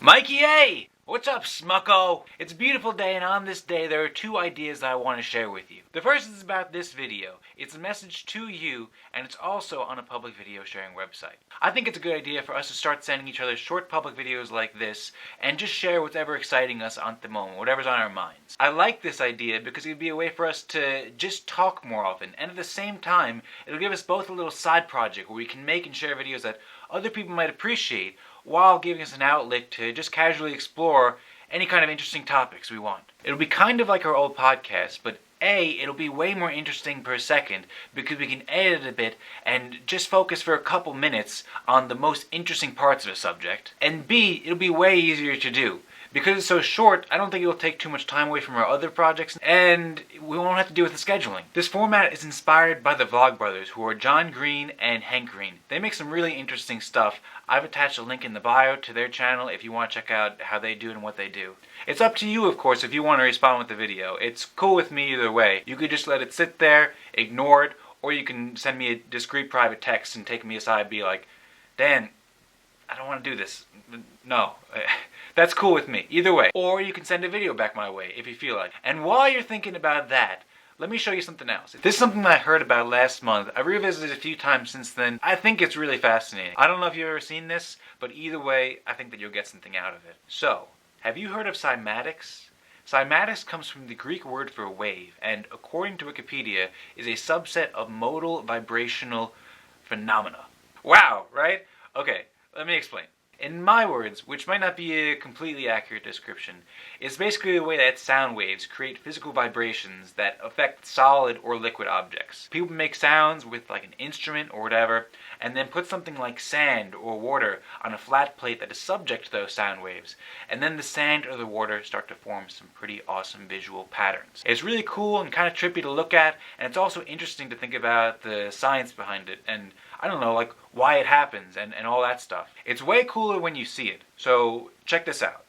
Mikey A! What's up, smucko? It's a beautiful day, and on this day there are two ideas that I want to share with you. The first is about this video. It's a message to you, and it's also on a public video sharing website. I think it's a good idea for us to start sending each other short public videos like this, and just share whatever exciting us at the moment, whatever's on our minds. I like this idea because it would be a way for us to just talk more often, and at the same time, it'll give us both a little side project where we can make and share videos that other people might appreciate, while giving us an outlet to just casually explore any kind of interesting topics we want. It'll be kind of like our old podcast, but A, it'll be way more interesting per second because we can edit it a bit and just focus for a couple minutes on the most interesting parts of a subject. And B, it'll be way easier to do. Because it's so short, I don't think it'll take too much time away from our other projects, and we won't have to deal with the scheduling. This format is inspired by the Vlogbrothers, who are John Green and Hank Green. They make some really interesting stuff. I've attached a link in the bio to their channel if you want to check out how they do it and what they do. It's up to you, of course, if you want to respond with the video. It's cool with me either way. You could just let it sit there, ignore it, or you can send me a discreet private text and take me aside and be like, Dan, I don't want to do this. No. That's cool with me, either way. Or you can send a video back my way, if you feel like. And while you're thinking about that, let me show you something else. This is something I heard about last month. I revisited it a few times since then. I think it's really fascinating. I don't know if you've ever seen this, but either way, I think that you'll get something out of it. So, have you heard of cymatics? Cymatics comes from the Greek word for wave, and according to Wikipedia, is a subset of modal vibrational phenomena. Wow, right? Okay, let me explain. In my words, which might not be a completely accurate description, it's basically the way that sound waves create physical vibrations that affect solid or liquid objects. People make sounds with like an instrument or whatever, and then put something like sand or water on a flat plate that is subject to those sound waves, and then the sand or the water start to form some pretty awesome visual patterns. It's really cool and kind of trippy to look at, and it's also interesting to think about the science behind it, and I don't know, like why it happens and all that stuff. It's way cooler when you see it. So check this out.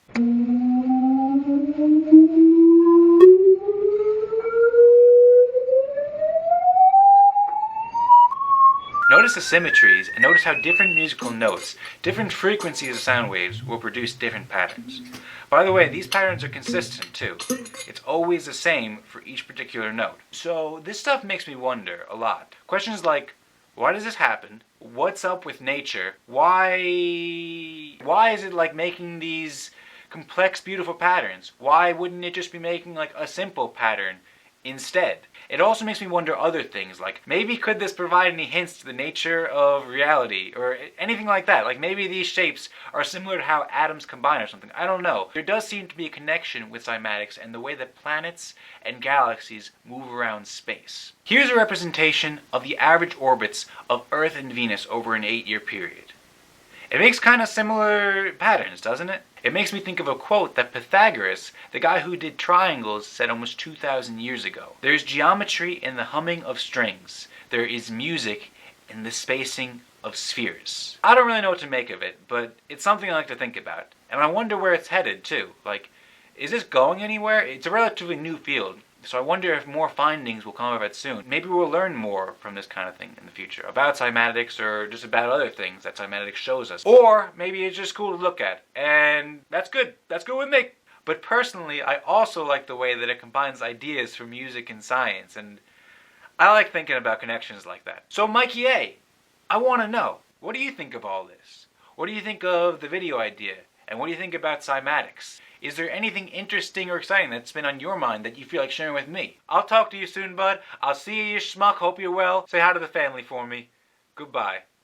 Notice the symmetries and notice how different musical notes, different frequencies of sound waves will produce different patterns. By the way, these patterns are consistent too. It's always the same for each particular note. So this stuff makes me wonder a lot. Questions like, why does this happen? What's up with nature? Why is it like making these complex, beautiful patterns? Why wouldn't it just be making like a simple pattern instead? It also makes me wonder other things, like maybe could this provide any hints to the nature of reality or anything like that? Like maybe these shapes are similar to how atoms combine or something. I don't know. There does seem to be a connection with cymatics and the way that planets and galaxies move around space. Here's a representation of the average orbits of Earth and Venus over an 8-year period. It makes kind of similar patterns, doesn't it? It makes me think of a quote that Pythagoras, the guy who did triangles, said almost 2,000 years ago. There's geometry in the humming of strings. There is music in the spacing of spheres. I don't really know what to make of it, but it's something I like to think about. And I wonder where it's headed, too. Like, is this going anywhere? It's a relatively new field. So I wonder if more findings will come of it soon. Maybe we'll learn more from this kind of thing in the future. About cymatics or just about other things that cymatics shows us. Or maybe it's just cool to look at. And that's good. That's good with me. But personally, I also like the way that it combines ideas from music and science. And I like thinking about connections like that. So Mikey A, I want to know, what do you think of all this? What do you think of the video idea? And what do you think about cymatics? Is there anything interesting or exciting that's been on your mind that you feel like sharing with me? I'll talk to you soon, bud. I'll see you, schmuck. Hope you're well. Say hi to the family for me. Goodbye.